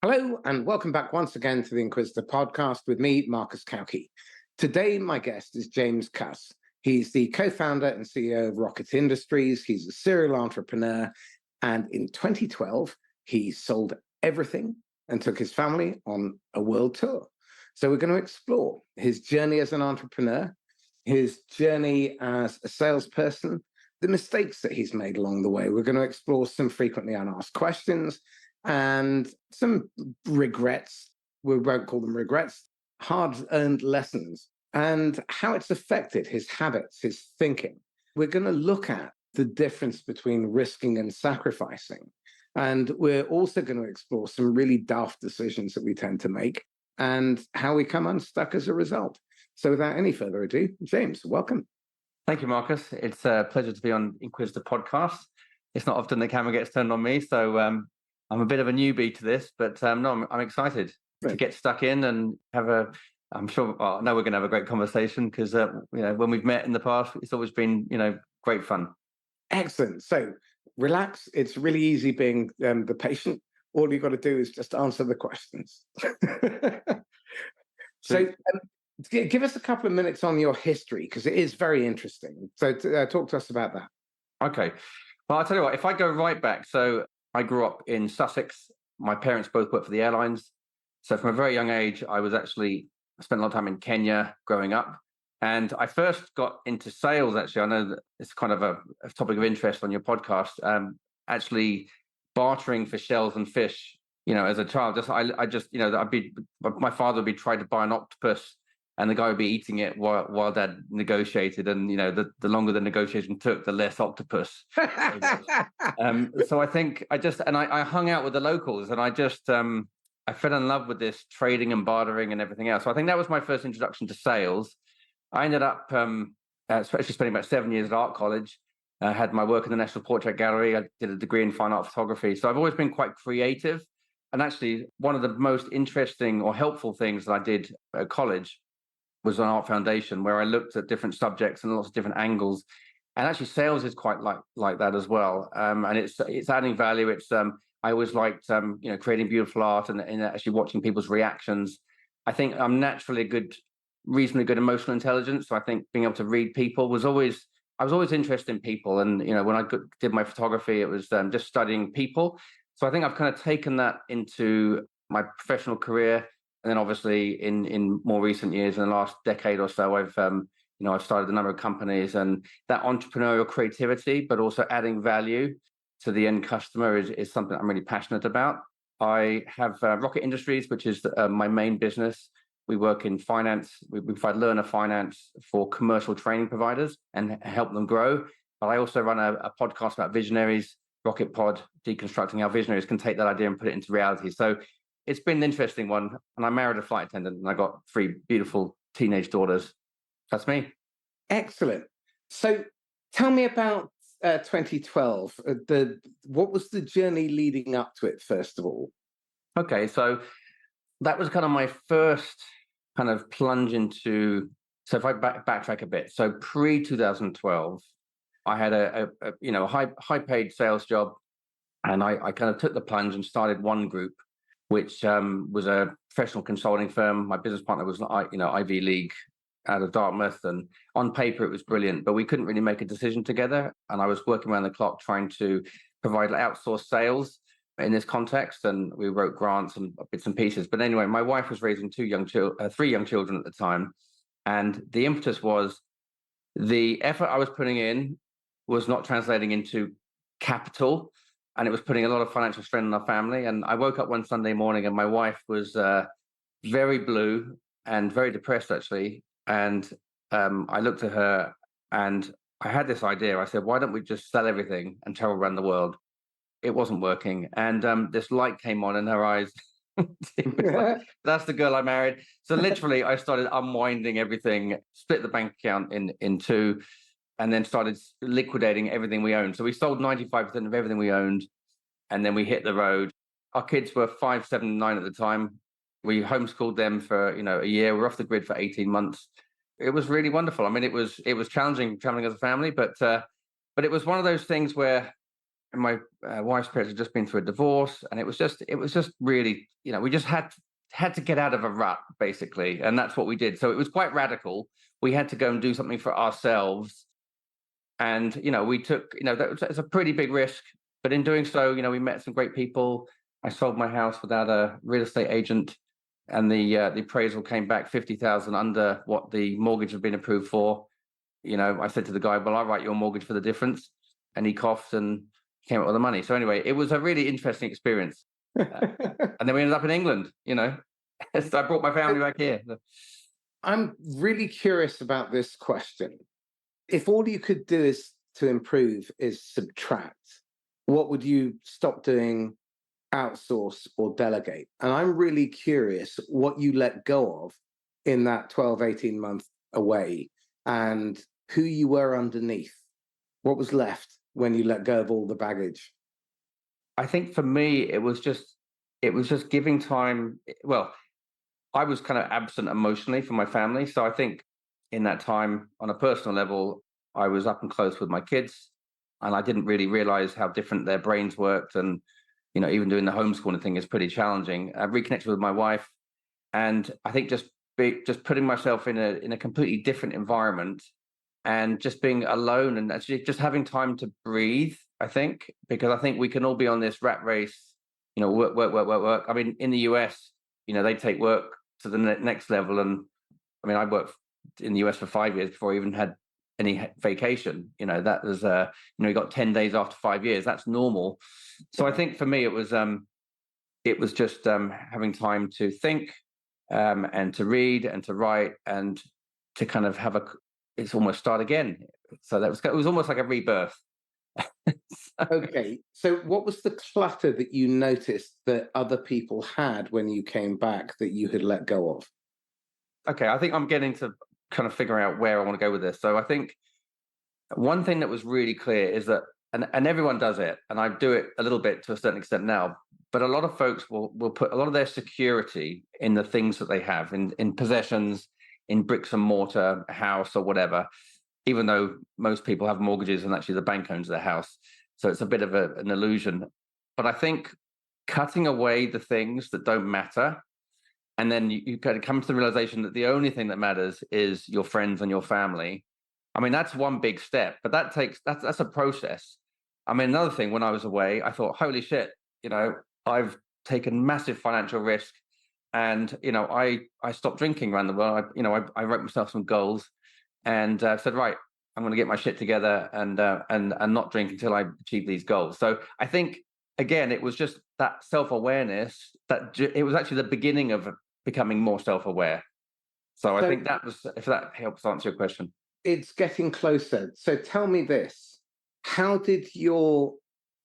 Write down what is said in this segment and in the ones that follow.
Hello, and welcome back once again to the Inquisitor podcast with me, Marcus Cauchi. Today, my guest is James Cuss. He's the co-founder and CEO of Rocket Industries. He's a serial entrepreneur. And in 2012, he sold everything and took his family on a world tour. So we're going to explore his journey as an entrepreneur, his journey as a salesperson, the mistakes that he's made along the way. We're going to explore some frequently unasked questions and some regrets. We won't call them regrets, hard-earned lessons, and how it's affected his habits, his thinking. We're going to look at the difference between risking and sacrificing. And we're also going to explore some really daft decisions that we tend to make and how we come unstuck as a result. So without any further ado, James, welcome. Thank you, Marcus. It's a pleasure to be on Inquisitor podcast. It's not often the camera gets turned on me, so I'm a bit of a newbie to this, but no, I'm excited to get stuck in and have I'm sure, I know we're going to have a great conversation because, when we've met in the past, it's always been, great fun. Excellent. So relax. It's really easy being the patient. All you've got to do is just answer the questions. So give us a couple of minutes on your history because it is very interesting. So talk to us about that. Okay. Well, I'll tell you what, if I go right back, so I grew up in Sussex. My parents both worked for the airlines. So from a very young age, I spent a lot of time in Kenya growing up. And I first got into sales, actually. I know that it's kind of a topic of interest on your podcast, actually bartering for shells and fish, as a child. My father would be trying to buy an octopus and the guy would be eating it while Dad negotiated. And, the longer the negotiation took, the less octopus. So I think I hung out with the locals and I fell in love with this trading and bartering and everything else. So I think that was my first introduction to sales. I ended up actually spending about 7 years at art college. I had my work in the National Portrait Gallery. I did a degree in fine art photography. So I've always been quite creative. And actually, one of the most interesting or helpful things that I did at college was an art foundation where I looked at different subjects and lots of different angles. And actually, sales is quite like that as well. And it's adding value. I always liked creating beautiful art and actually watching people's reactions. I think I'm naturally reasonably good emotional intelligence. So I think being able to read people I was always interested in people. And when I did my photography, it was just studying people. So I think I've kind of taken that into my professional career. And then obviously in more recent years, in the last decade or so, I've started a number of companies, and that entrepreneurial creativity, but also adding value to the end customer is something I'm really passionate about. I have Rocket Industries, which is my main business. We work in finance. We provide learner finance for commercial training providers and help them grow. But I also run a podcast about visionaries, Rocket Pod, deconstructing how visionaries can take that idea and put it into reality. So it's been an interesting one. And I married a flight attendant and I got 3 beautiful teenage daughters. That's me. Excellent. So tell me about 2012. What was the journey leading up to it, first of all? Okay, so that was kind of my first kind of plunge into. So if I backtrack a bit, so pre-2012, I had a high paid sales job, and I kind of took the plunge and started One Group, which was a professional consulting firm. My business partner was Ivy League out of Dartmouth, and on paper it was brilliant, but we couldn't really make a decision together. And I was working around the clock trying to provide outsourced sales in this context, and we wrote grants and bits and pieces. But anyway, my wife was raising 3 young children at the time, and the impetus was the effort I was putting in was not translating into capital, and it was putting a lot of financial strain on our family. And I woke up one Sunday morning and my wife was very blue and very depressed, actually. And I looked at her and I had this idea. I said, why don't we just sell everything and travel around the world? It wasn't working. And this light came on in her eyes. That's the girl I married. So literally, I started unwinding everything, split the bank account in 2, and then started liquidating everything we owned. So we sold 95% of everything we owned, and then we hit the road. Our kids were 5, 7, 9 at the time. We homeschooled them for a year. We were off the grid for 18 months. It was really wonderful. I mean, it was challenging traveling as a family, but it was one of those things where my wife's parents had just been through a divorce, and it was just really, we just had to get out of a rut, basically, and that's what we did. So it was quite radical. We had to go and do something for ourselves, and we took, it's a pretty big risk, but in doing so, we met some great people. I sold my house without a real estate agent, and the appraisal came back 50,000 under what the mortgage had been approved for. I said to the guy, "Well, I'll write your mortgage for the difference," and he coughed and came up with the money. So anyway, it was a really interesting experience. And then we ended up in England. So I brought my family back here. I'm really curious about this question. If all you could do is to improve is subtract, what would you stop doing, outsource, or delegate? And I'm really curious what you let go of in that 12, 18 month away, and who you were underneath. What was left when you let go of all the baggage? I think for me, it was just giving time. Well, I was kind of absent emotionally from my family. So I think in that time, on a personal level, I was up and close with my kids, and I didn't really realize how different their brains worked. And, even doing the homeschooling thing is pretty challenging. I reconnected with my wife, and I think just putting myself in a completely different environment and just being alone and actually just having time to breathe, I think, because I think we can all be on this rat race, work, work, work, work, work. I mean, in the US, they take work to the next level. And I mean, I worked in the US for 5 years before I even had any vacation. That was, you got 10 days after 5 years. That's normal. So I think for me, it was just having time to think and to read and to write and to kind of it's almost start again. So it was almost like a rebirth. Okay. So what was the clutter that you noticed that other people had when you came back that you had let go of? Okay. I think I'm getting to kind of figure out where I want to go with this. So I think one thing that was really clear is that, and everyone does it, and I do it a little bit to a certain extent now, but a lot of folks will put a lot of their security in the things that they have, in possessions, in bricks and mortar, a house or whatever, even though most people have mortgages and actually the bank owns their house. So it's a bit of an illusion. But I think cutting away the things that don't matter, and then you kind of come to the realization that the only thing that matters is your friends and your family. I mean, that's one big step, but that's a process. I mean, another thing, when I was away, I thought, holy shit, I've taken massive financial risk. And, I stopped drinking around the world. I wrote myself some goals and said, right, I'm going to get my shit together and not drink until I achieve these goals. So I think, again, it was just that self-awareness that it was actually the beginning of becoming more self-aware. So I think that was, if that helps answer your question. It's getting closer. So tell me this, how did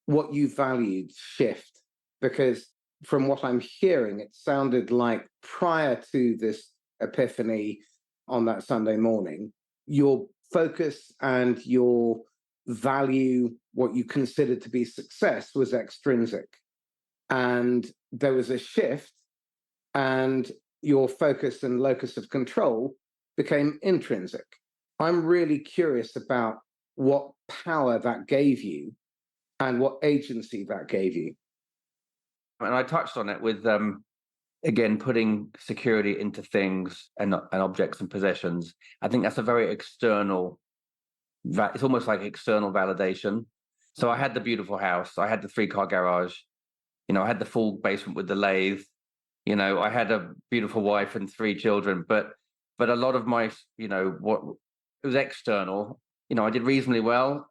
what you valued shift? Because from what I'm hearing, it sounded like prior to this epiphany on that Sunday morning, your focus and your value, what you considered to be success, was extrinsic. And there was a shift, and your focus and locus of control became intrinsic. I'm really curious about what power that gave you and what agency that gave you. And I touched on it with, again, putting security into things and objects and possessions. I think that's a very external, it's almost like external validation. So I had the beautiful house. I had the 3-car garage. I had the full basement with the lathe. I had a beautiful wife and 3 children, but a lot of my, what it was external. I did reasonably well,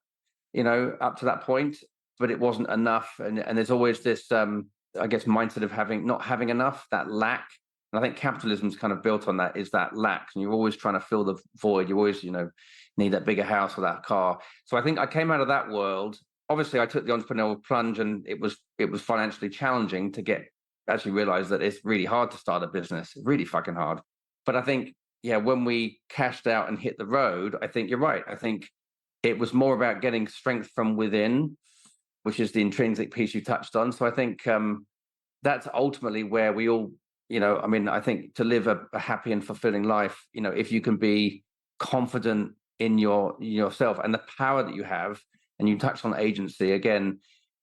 up to that point, but it wasn't enough. And there's always this, I guess, mindset of not having enough, that lack. And I think capitalism's kind of built on that, is that lack. And you're always trying to fill the void. You always, need that bigger house or that car. So I think I came out of that world. Obviously, I took the entrepreneurial plunge, and it was financially challenging to actually realize that it's really hard to start a business. It's really fucking hard. But I think, when we cashed out and hit the road, I think you're right. I think it was more about getting strength from within, which is the intrinsic piece you touched on. So I think that's ultimately where we all, I think to live a happy and fulfilling life, if you can be confident in yourself and the power that you have, and you touched on agency again,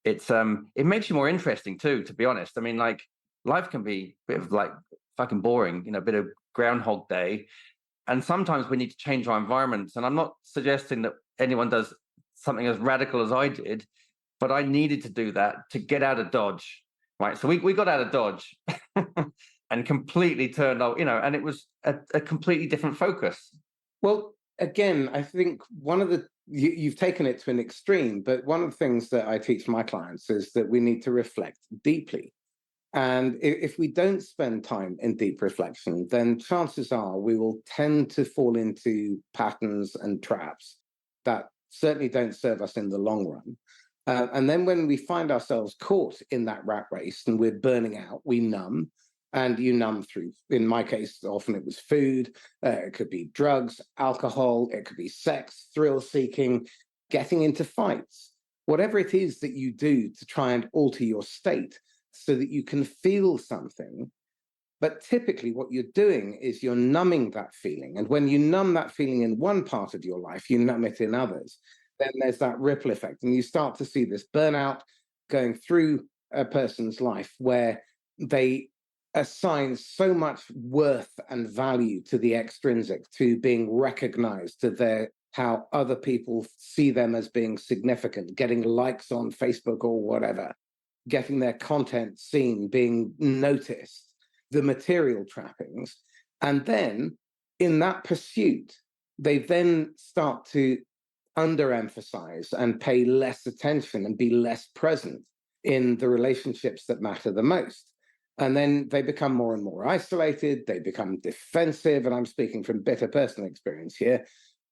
it makes you more interesting too, to be honest. I mean, like, life can be a bit of like fucking boring, a bit of Groundhog Day. And sometimes we need to change our environments. And I'm not suggesting that anyone does something as radical as I did, but I needed to do that to get out of Dodge, right? So we got out of Dodge and completely turned out, and it was a completely different focus. Well, again, I think you've taken it to an extreme, but one of the things that I teach my clients is that we need to reflect deeply. And if we don't spend time in deep reflection, then chances are we will tend to fall into patterns and traps that certainly don't serve us in the long run. And then when we find ourselves caught in that rat race and we're burning out, we numb. And you numb through, in my case, often it was food, it could be drugs, alcohol, it could be sex, thrill seeking, getting into fights, whatever it is that you do to try and alter your state so that you can feel something. But typically what you're doing is you're numbing that feeling. And when you numb that feeling in one part of your life, you numb it in others. Then there's that ripple effect. And you start to see this burnout going through a person's life where they assign so much worth and value to the extrinsic, to being recognized, to how other people see them as being significant, getting likes on Facebook or whatever, getting their content seen, being noticed, the material trappings. And then in that pursuit, they then start to underemphasize and pay less attention and be less present in the relationships that matter the most. And then they become more and more isolated, they become defensive, and I'm speaking from bitter personal experience here.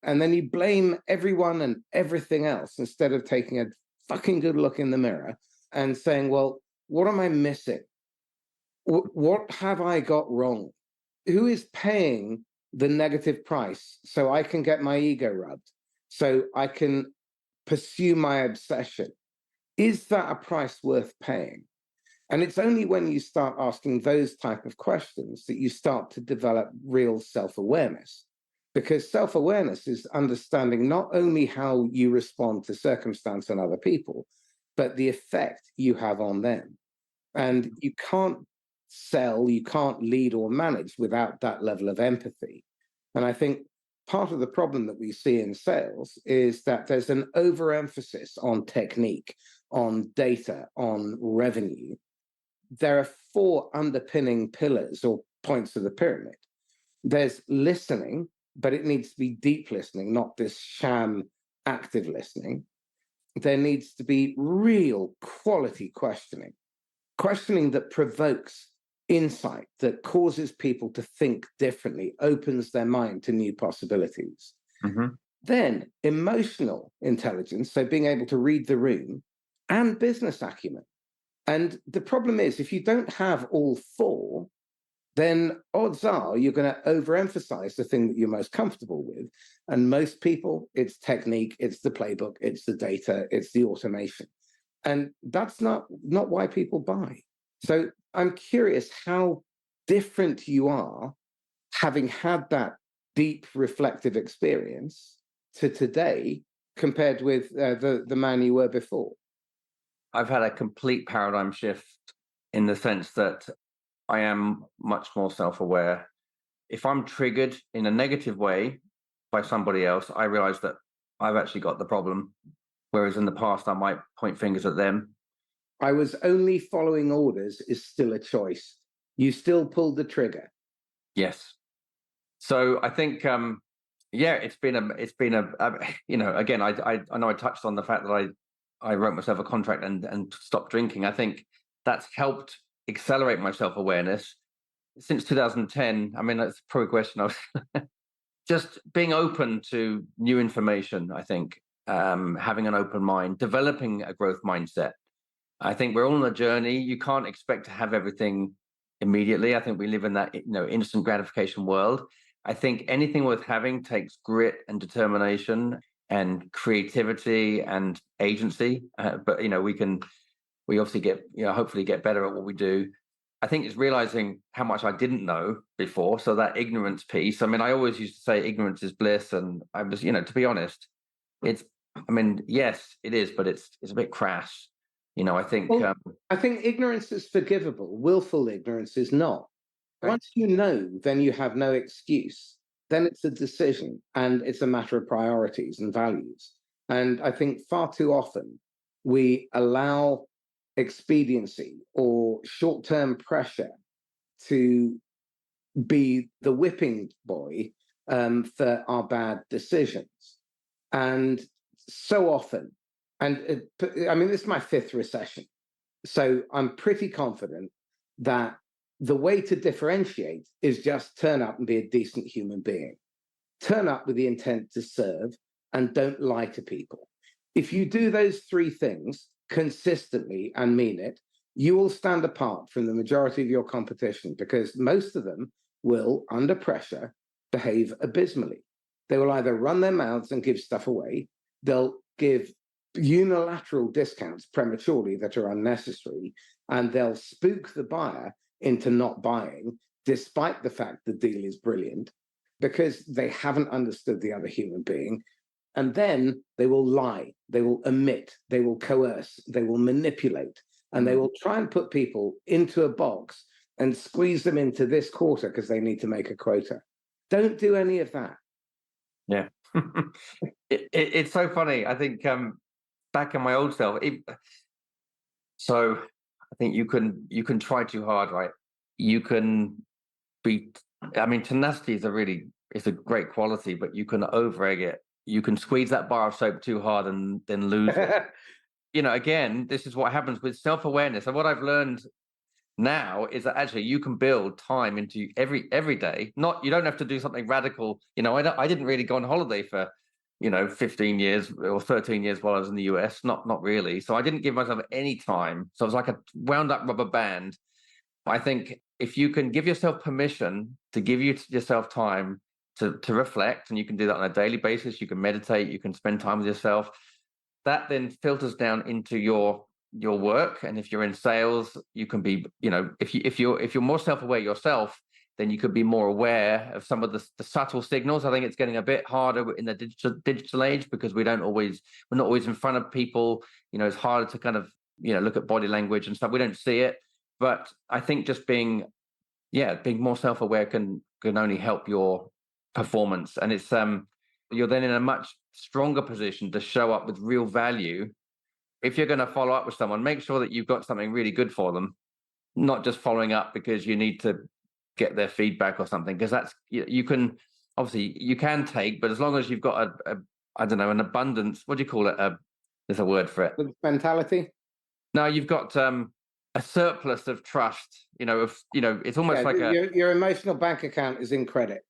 And then you blame everyone and everything else instead of taking a fucking good look in the mirror and saying, well, what am I missing? What have I got wrong? Who is paying the negative price so I can get my ego rubbed, so I can pursue my obsession? Is that a price worth paying? And it's only when you start asking those type of questions that you start to develop real self-awareness. Because self-awareness is understanding not only how you respond to circumstance and other people, but the effect you have on them. And you can't sell, you can't lead or manage without that level of empathy. And I think part of the problem that we see in sales is that there's an overemphasis on technique, on data, on revenue. There are four underpinning pillars or points of the pyramid. There's listening, but it needs to be deep listening, not this sham active listening. There needs to be real quality questioning that provokes insight, that causes people to think differently, opens their mind to new possibilities. Mm-hmm. Then emotional intelligence, so being able to read the room, and business acumen. And the problem is, if you don't have all four, then odds are you're going to overemphasize the thing that you're most comfortable with. And most people, it's technique, it's the playbook, it's the data, it's the automation. And that's not why people buy. So I'm curious how different you are, having had that deep reflective experience, to today compared with the man you were before. I've had a complete paradigm shift in the sense that I am much more self-aware. If I'm triggered in a negative way by somebody else, I realize that I've actually got the problem. Whereas in the past, I might point fingers at them. I was only following orders is still a choice. You still pulled the trigger. Yes. So I think, it's been again, I know I touched on the fact that I wrote myself a contract and stopped drinking. I think that's helped accelerate my self-awareness since 2010. I mean, that's probably a question of just being open to new information. I think having an open mind, developing a growth mindset. I think we're all on a journey. You can't expect to have everything immediately. I think we live in that instant gratification world. I think anything worth having takes grit and determination and creativity and agency. But we obviously get, hopefully get better at what we do. I think it's realizing how much I didn't know before. So that ignorance piece. I mean, I always used to say ignorance is bliss, and I was, to be honest, yes, it is, but it's a bit crass. I think, Well, I think ignorance is forgivable. Willful ignorance is not. right. Once you know, then you have no excuse. Then it's a decision and it's a matter of priorities and values. And I think far too often we allow expediency or short term pressure to be the whipping boy for our bad decisions. And so often, I mean, this is my fifth recession. So I'm pretty confident that the way to differentiate is just turn up and be a decent human being. Turn up with the intent to serve and don't lie to people. If you do those three things consistently and mean it, you will stand apart from the majority of your competition because most of them will, under pressure, behave abysmally. They will either run their mouths and give stuff away, they'll give unilateral discounts prematurely that are unnecessary, and they'll spook the buyer into not buying, despite the fact the deal is brilliant, because they haven't understood the other human being. And then they will lie, they will omit, they will coerce, they will manipulate, and they will try and put people into a box and squeeze them into this quarter because they need to make a quota. Don't do any of that. Yeah. It's so funny. I think back in my old self, so I think you can try too hard, right? You can be, I mean, tenacity is it's a great quality, but you can over egg it. You can squeeze that bar of soap too hard and then lose it. Again, this is what happens with self-awareness. And what I've learned now is that actually you can build time into every day. You don't have to do something radical. I didn't really go on holiday for 15 years or 13 years while I was in the US. Not really. So I didn't give myself any time. So I was like a wound up rubber band. I think if you can give yourself permission to give yourself time to reflect, and you can do that on a daily basis, you can meditate, you can spend time with yourself, that then filters down into your work. And if you're in sales, you can be, if you're more self-aware yourself, then you could be more aware of some of the subtle signals. I think it's getting a bit harder in the digital age because we're not always in front of people. It's harder to kind of look at body language and stuff. We don't see it, but I think just being more self-aware can only help your performance. And it's you're then in a much stronger position to show up with real value. If you're going to follow up with someone, make sure that you've got something really good for them, not just following up because you need to get their feedback or something. Because that's, you can take, but as long as you've got an abundance, what do you call it? There's a word for it. Mentality. No, you've got a surplus of trust. It's almost like your emotional bank account is in credit.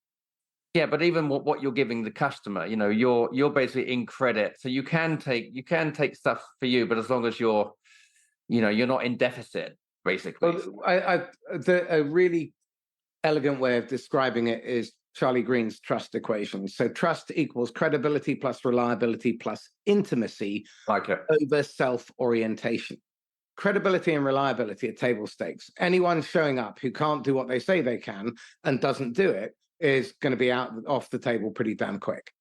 Yeah, but even what you're giving the customer, you're basically in credit, so you can take stuff for you, but as long as you're not in deficit, basically. Well, a really elegant way of describing it is Charlie Green's trust equation. So trust equals credibility plus reliability plus intimacy over self-orientation. Credibility and reliability are table stakes. Anyone showing up who can't do what they say they can and doesn't do it is going to be off the table pretty damn quick.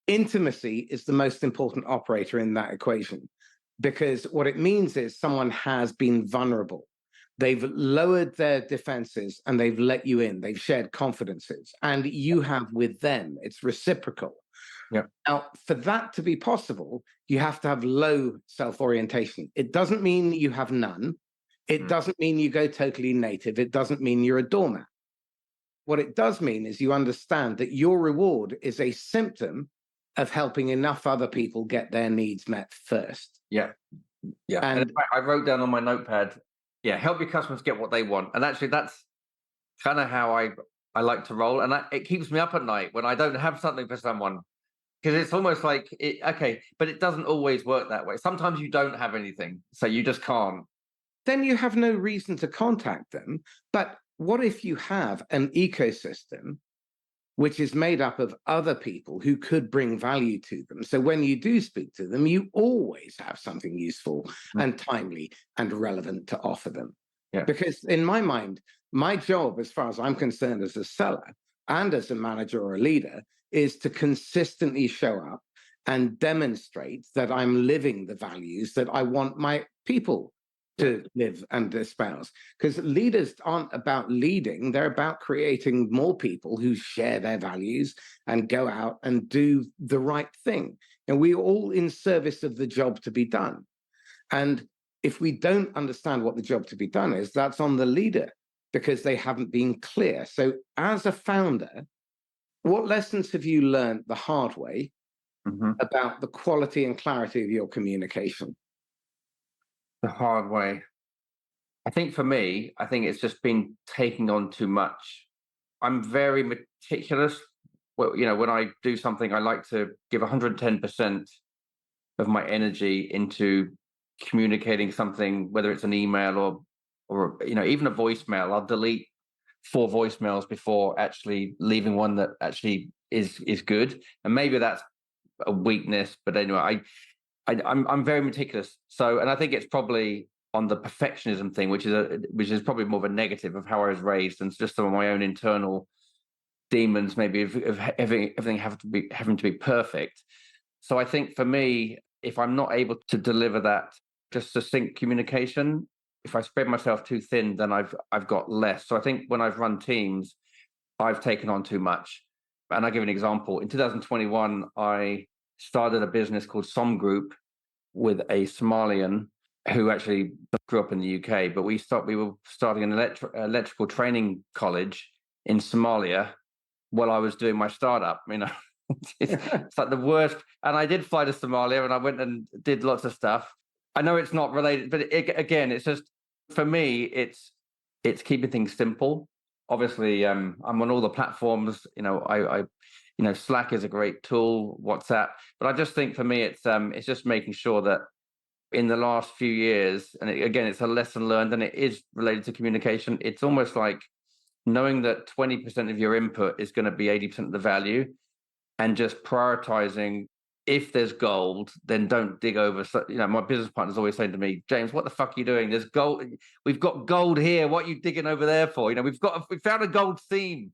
Intimacy is the most important operator in that equation, because what it means is someone has been vulnerable. They've lowered their defenses and they've let you in. They've shared confidences and you have with them. It's reciprocal. Yeah. Now, for that to be possible, you have to have low self-orientation. It doesn't mean you have none. It doesn't mean you go totally native. It doesn't mean you're a doormat. What it does mean is you understand that your reward is a symptom of helping enough other people get their needs met first. Yeah. And I wrote down on my notepad, help your customers get what they want. And actually, that's kind of how I like to roll. And it keeps me up at night when I don't have something for someone. Because it's almost like, but it doesn't always work that way. Sometimes you don't have anything, so you just can't. Then you have no reason to contact them. But what if you have an ecosystem which is made up of other people who could bring value to them? So when you do speak to them, you always have something useful and timely and relevant to offer them. Yeah. Because in my mind, my job, as far as I'm concerned, as a seller and as a manager or a leader, is to consistently show up and demonstrate that I'm living the values that I want my people to live and espouse. Because leaders aren't about leading, they're about creating more people who share their values and go out and do the right thing. And we're all in service of the job to be done. And if we don't understand what the job to be done is, that's on the leader because they haven't been clear. So as a founder, what lessons have you learned the hard way about the quality and clarity of your communication? The hard way. I think for me, I think it's just been taking on too much. I'm very meticulous. Well, when I do something, I like to give 110% of my energy into communicating something, whether it's an email or even a voicemail. I'll delete 4 voicemails before actually leaving one that actually is good. And maybe that's a weakness, but anyway, I'm very meticulous. So, and I think it's probably on the perfectionism thing, which is probably more of a negative of how I was raised, and just some of my own internal demons, maybe of everything having to be perfect. So I think for me, if I'm not able to deliver that just succinct communication, if I spread myself too thin, then I've got less. So I think when I've run teams, I've taken on too much. And I'll give an example. In 2021, I started a business called Som Group with a Somalian who actually grew up in the UK. But we were starting an electrical training college in Somalia while I was doing my startup. It's like the worst. And I did fly to Somalia and I went and did lots of stuff. I know it's not related, but again, it's just, for me, it's keeping things simple. Obviously, I'm on all the platforms. I Slack is a great tool, WhatsApp. But I just think for me, it's just making sure that in the last few years, and again, it's a lesson learned, and it is related to communication. It's almost like knowing that 20% of your input is going to be 80% of the value, and just prioritizing. If there's gold, then don't dig over. So, my business partner's always saying to me, James, what the fuck are you doing? There's gold. We've got gold here. What are you digging over there for? We found a gold seam.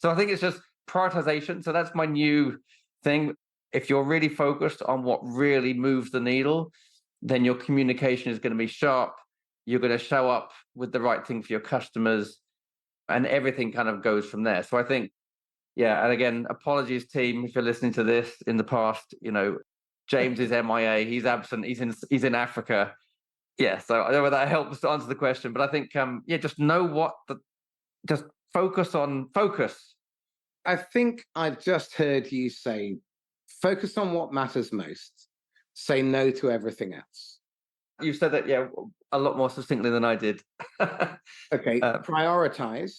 So I think it's just prioritization. So that's my new thing. If you're really focused on what really moves the needle, then your communication is going to be sharp. You're going to show up with the right thing for your customers, and everything kind of goes from there. So I think, yeah, and again, apologies, team, if you're listening to this in the past. James is MIA. He's absent. He's in Africa. Yeah, so I don't know whether that helps to answer the question, but I think, just know just focus. I think I've just heard you say, focus on what matters most. Say no to everything else. You said that, yeah, a lot more succinctly than I did. Okay, prioritize.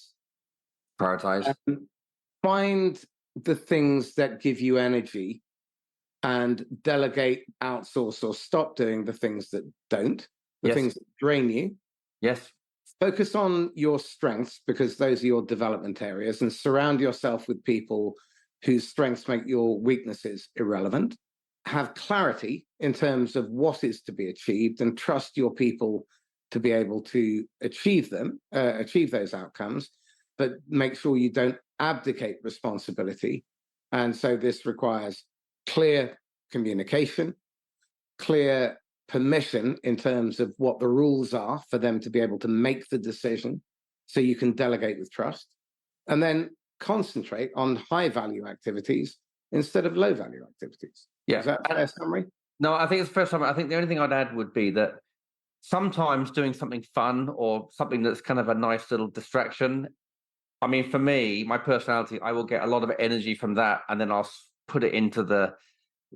Find the things that give you energy and delegate, outsource, or stop doing the things that don't, things that drain you. Yes. Focus on your strengths, because those are your development areas, and surround yourself with people whose strengths make your weaknesses irrelevant. Have clarity in terms of what is to be achieved, and trust your people to be able to achieve those outcomes, but make sure you don't abdicate responsibility. And so this requires clear communication, clear permission in terms of what the rules are for them to be able to make the decision, so you can delegate with trust, and then concentrate on high value activities instead of low value activities. Yeah. Is that a fair summary? No, I think it's the first time. I think the only thing I'd add would be that sometimes doing something fun or something that's kind of a nice little distraction. I mean, for me, my personality, I will get a lot of energy from that, and then I'll put it into the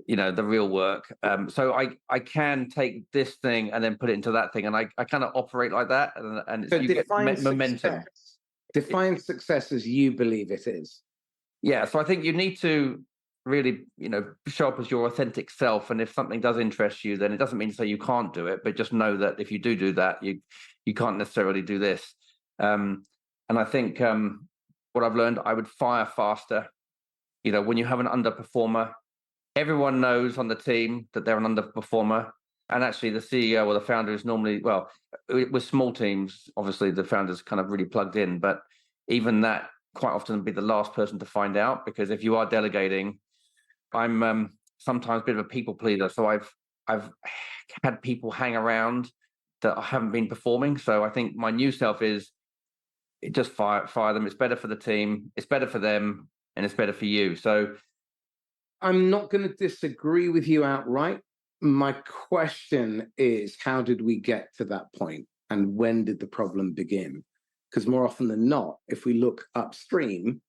real work. So I can take this thing and then put it into that thing, and I kind of operate like that. And So you get momentum. Define success as you believe it is. Yeah. So I think you need to really, show up as your authentic self. And if something does interest you, then it doesn't mean to say you can't do it, but just know that if you do that, you can't necessarily do this. And I think what I've learned, I would fire faster. When you have an underperformer, everyone knows on the team that they're an underperformer. And actually the CEO or the founder is normally, well, with small teams, obviously the founder's kind of really plugged in, but even that quite often be the last person to find out, because if you are delegating, I'm sometimes a bit of a people pleaser. So I've had people hang around that I haven't been performing. So I think my new self is just fire them. It's better for the team, it's better for them, and it's better for you. So I'm not going to disagree with you outright. My question is, how did we get to that point, and when did the problem begin? Because more often than not, if we look upstream,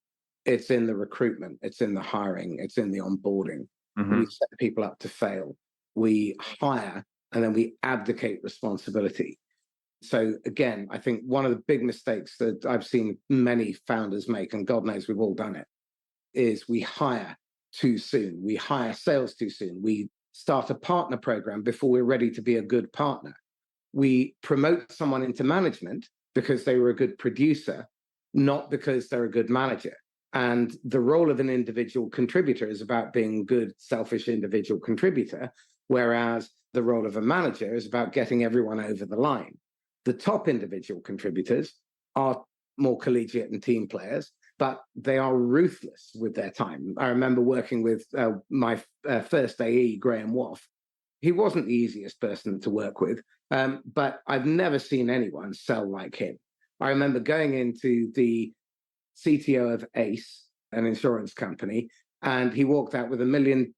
it's in the recruitment, it's in the hiring, it's in the onboarding. We set people up to fail. We hire and then we abdicate responsibility. So again, I think one of the big mistakes that I've seen many founders make, and God knows we've all done it, is we hire too soon. We hire sales too soon. We start a partner program before we're ready to be a good partner. We promote someone into management because they were a good producer, not because they're a good manager. And the role of an individual contributor is about being a good, selfish individual contributor, whereas the role of a manager is about getting everyone over the line. The top individual contributors are more collegiate and team players, but they are ruthless with their time. I remember working with my first AE, Graham Woff. He wasn't the easiest person to work with, but I've never seen anyone sell like him. I remember going into the CTO of Ace, an insurance company, and he walked out with £1 million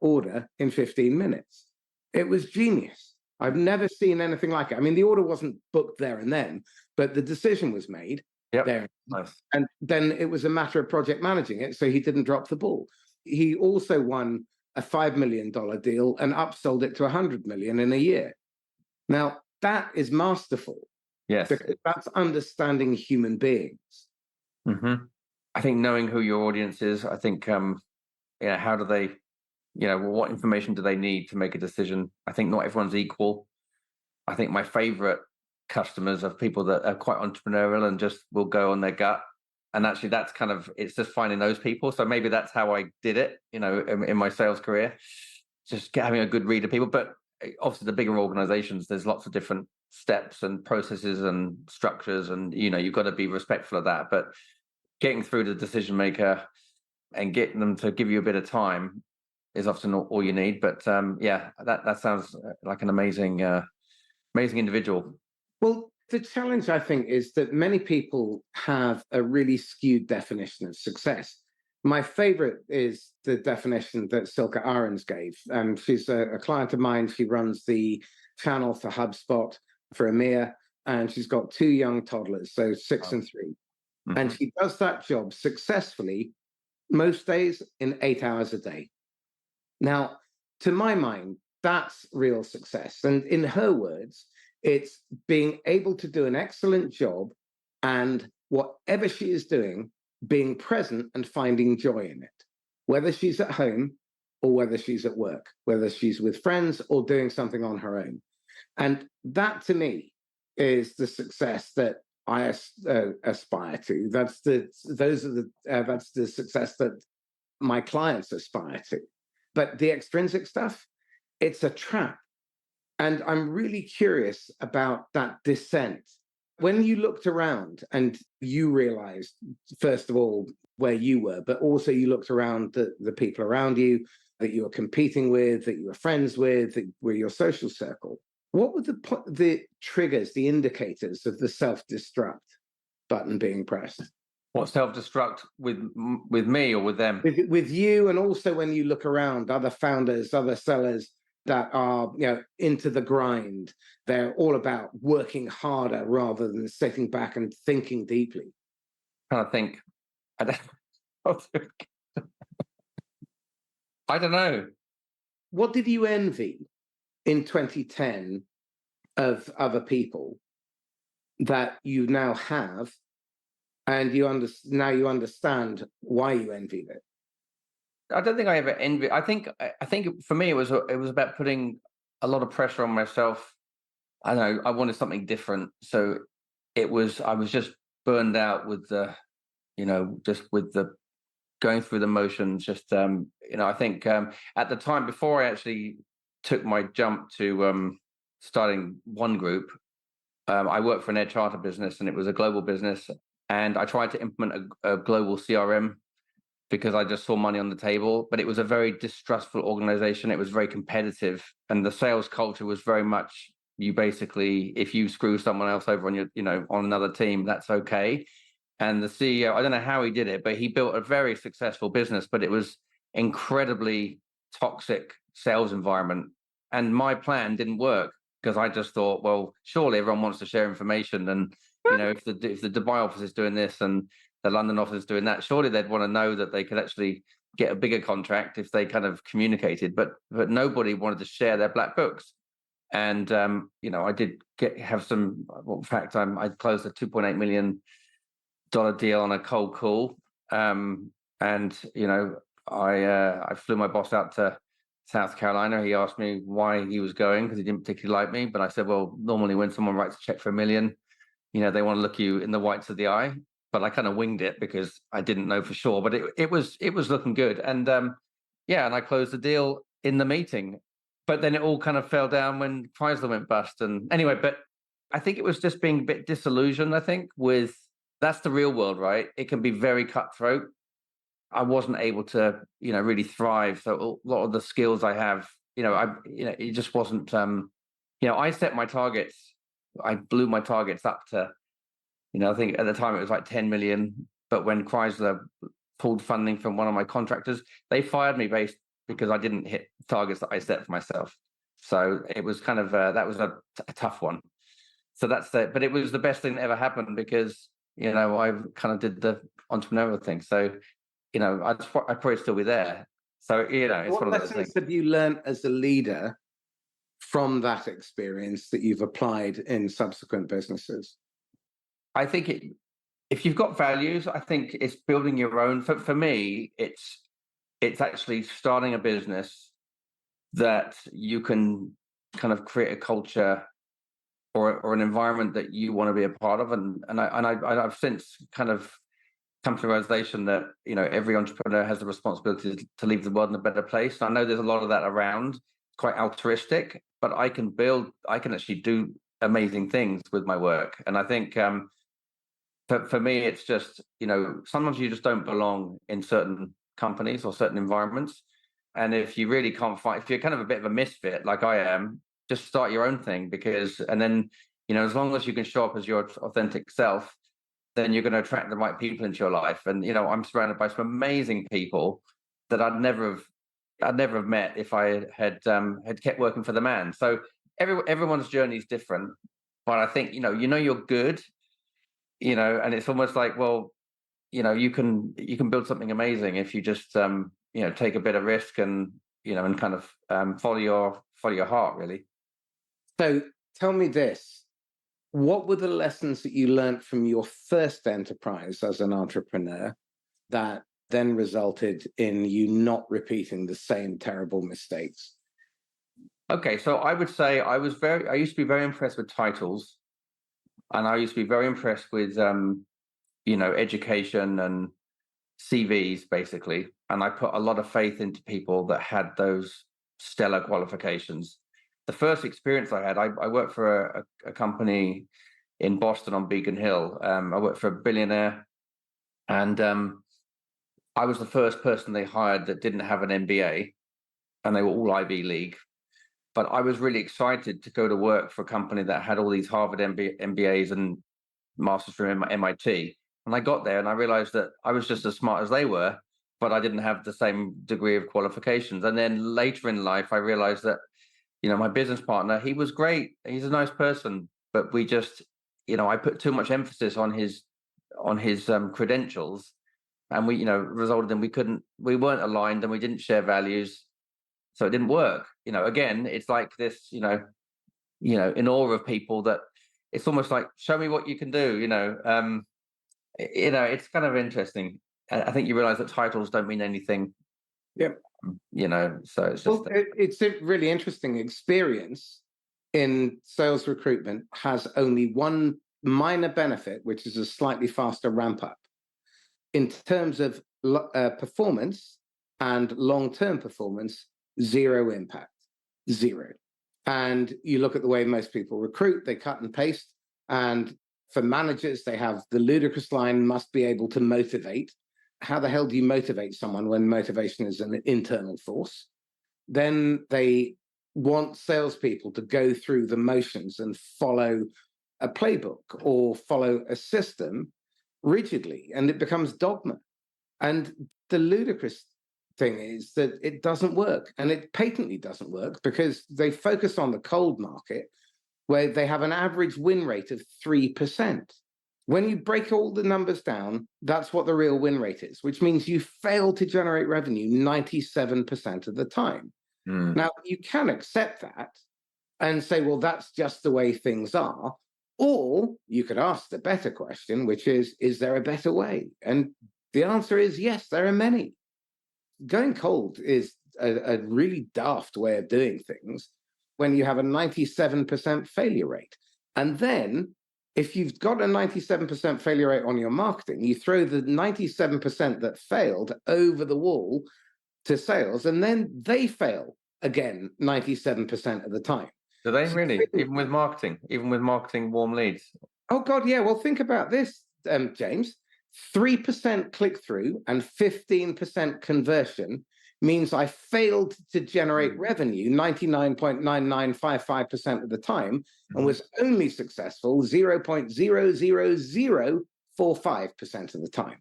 order in 15 minutes. It was genius. I've never seen anything like it. I mean, the order wasn't booked there and then, but the decision was made there. Nice. And then it was a matter of project managing it, so he didn't drop the ball. He also won a $5 million deal and upsold it to 100 million in a year. Now, that is masterful. Yes. Because that's understanding human beings. I think knowing who your audience is, I think, how do they, what information do they need to make a decision? I think not everyone's equal. I think my favorite customers are people that are quite entrepreneurial and just will go on their gut. And actually that's it's just finding those people. So maybe that's how I did it, in my sales career, just having a good read of people. But obviously the bigger organizations, there's lots of different steps and processes and structures, and you've got to be respectful of that. But getting through the decision maker and getting them to give you a bit of time is often all you need. But that sounds like an amazing individual. Well, the challenge, I think, is that many people have a really skewed definition of success. My favorite is the definition that Silke Ahrens gave. She's a client of mine. She runs the channel for HubSpot for EMEA, and she's got 2 young toddlers, so 6 and 3. And she does that job successfully most days in 8 hours a day. Now, to my mind, that's real success. And in her words, it's being able to do an excellent job and whatever she is doing, being present and finding joy in it, whether she's at home or whether she's at work, whether she's with friends or doing something on her own. And that, to me, is the success that I aspire to. That's the success that my clients aspire to. But the extrinsic stuff, it's a trap. And I'm really curious about that descent. When you looked around and you realized, first of all, where you were, but also you looked around the people around you that you were competing with, that you were friends with, that were your social circle, what were the triggers, the indicators of the self-destruct button being pressed? What, self-destruct with me or with them? With you, and also when you look around, other founders, other sellers that are into the grind. They're all about working harder rather than sitting back and thinking deeply. I think I don't know. What did you envy in 2010 of other people that you now have, and now you understand why you envied it? I don't think I ever envy. I think for me it was about putting a lot of pressure on myself. I know I wanted something different, so I was just burned out with just with the going through the motions. Just I think at the time before I actually took my jump to starting One Group, I worked for an air charter business, and it was a global business, and I tried to implement a global CRM. Because I just saw money on the table, but it was a very distrustful organization. It was very competitive, and the sales culture was very much you basically, if you screw someone else over on on another team, that's okay. And the CEO, I don't know how he did it, but he built a very successful business, but it was incredibly toxic sales environment. And my plan didn't work because I just thought, well, surely everyone wants to share information. And, if the Dubai office is doing this and the London office is doing that, surely they'd want to know that they could actually get a bigger contract if they kind of communicated. But nobody wanted to share their black books. And, I did have some, well, in fact, I closed a $2.8 million deal on a cold call. And, I flew my boss out to South Carolina. He asked me why he was going because he didn't particularly like me. But I said, well, normally when someone writes a check for $1 million, they want to look you in the whites of the eye. But I kind of winged it because I didn't know for sure. But it was looking good. And and I closed the deal in the meeting. But then it all kind of fell down when Chrysler went bust. And anyway, but I think it was just being a bit disillusioned, I think, with that's the real world, right? It can be very cutthroat. I wasn't able to, really thrive. So a lot of the skills I have, it just wasn't, I set my targets. I blew my targets up to, I think at the time it was like 10 million. But when Chrysler pulled funding from one of my contractors, they fired me because I didn't hit targets that I set for myself. So it was kind of, that was a tough one. So but it was the best thing that ever happened because, I kind of did the entrepreneurial thing. So, I'd probably still be there. So, it's What one of those things. lessons have you learned as a leader from that experience that you've applied in subsequent businesses? I think if you've got values, I think it's building your own. For me, it's actually starting a business that you can kind of create a culture or an environment that you want to be a part of. And I've since kind of come to the realization that, every entrepreneur has the responsibility to leave the world in a better place. And I know there's a lot of that around, quite altruistic, but I can actually do amazing things with my work. And I think for me, it's just, sometimes you just don't belong in certain companies or certain environments. And if you really can't if you're kind of a bit of a misfit like I am, just start your own thing and then, as long as you can show up as your authentic self, then you're going to attract the right people into your life. And, I'm surrounded by some amazing people that I'd never have met if I had kept working for the man. So everyone's journey is different, but I think, you're good, and it's almost like, well, you can build something amazing if you just, take a bit of risk and, and kind of follow your heart, really. So tell me this, what were the lessons that you learned from your first enterprise as an entrepreneur that then resulted in you not repeating the same terrible mistakes? Okay, so I would say I used to be very impressed with titles, and I used to be very impressed with, education and CVs, basically. And I put a lot of faith into people that had those stellar qualifications. The first experience I had, I worked for a company in Boston on Beacon Hill. I worked for a billionaire, and I was the first person they hired that didn't have an MBA, and they were all Ivy League. But I was really excited to go to work for a company that had all these Harvard MBAs and masters from MIT. And I got there and I realized that I was just as smart as they were, but I didn't have the same degree of qualifications. And then later in life, I realized that, my business partner, he was great. He's a nice person, but we just, I put too much emphasis on his credentials, and resulted in we weren't aligned and we didn't share values. So it didn't work. Again, it's like this, in awe of people that it's almost like, show me what you can do, it's kind of interesting. I think you realize that titles don't mean anything. Yep. So it's just it's a really interesting experience in sales recruitment has only one minor benefit, which is a slightly faster ramp up. In terms of performance and long-term performance, zero impact, zero. And you look at the way most people recruit, they cut and paste. And for managers, they have the ludicrous line, must be able to motivate. How the hell do you motivate someone when motivation is an internal force? Then they want salespeople to go through the motions and follow a playbook or follow a system rigidly, and it becomes dogma. And the ludicrous thing is that it doesn't work, and it patently doesn't work because they focus on the cold market where they have an average win rate of 3%. When you break all the numbers down, that's what the real win rate is, which means you fail to generate revenue 97% of the time. Now, you can accept that and say, well, that's just the way things are. Or you could ask the better question, which is there a better way? And the answer is yes, there are many. Going cold is a really daft way of doing things when you have a 97% failure rate. And then if you've got a 97% failure rate on your marketing, you throw the 97% that failed over the wall to sales, and then they fail again 97% of the time. Do they really? Even with marketing warm leads? Oh, God, yeah. Well, think about this, James. 3% click-through and 15% conversion means I failed to generate revenue 99.9955% of the time and was only successful 0.00045% of the time.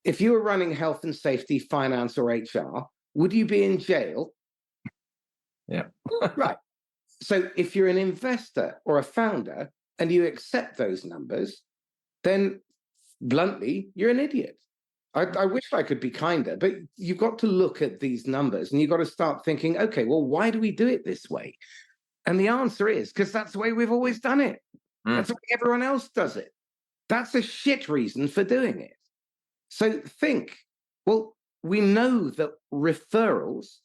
If you were running health and safety, finance, or HR, would you be in jail? Yeah. Right. So if you're an investor or a founder and you accept those numbers, then bluntly, you're an idiot. I wish I could be kinder, but you've got to look at these numbers and you've got to start thinking, okay, well, why do we do it this way? And the answer is because that's the way we've always done it. That's the way everyone else does it. That's a shit reason for doing it. So think, well, we know that referrals,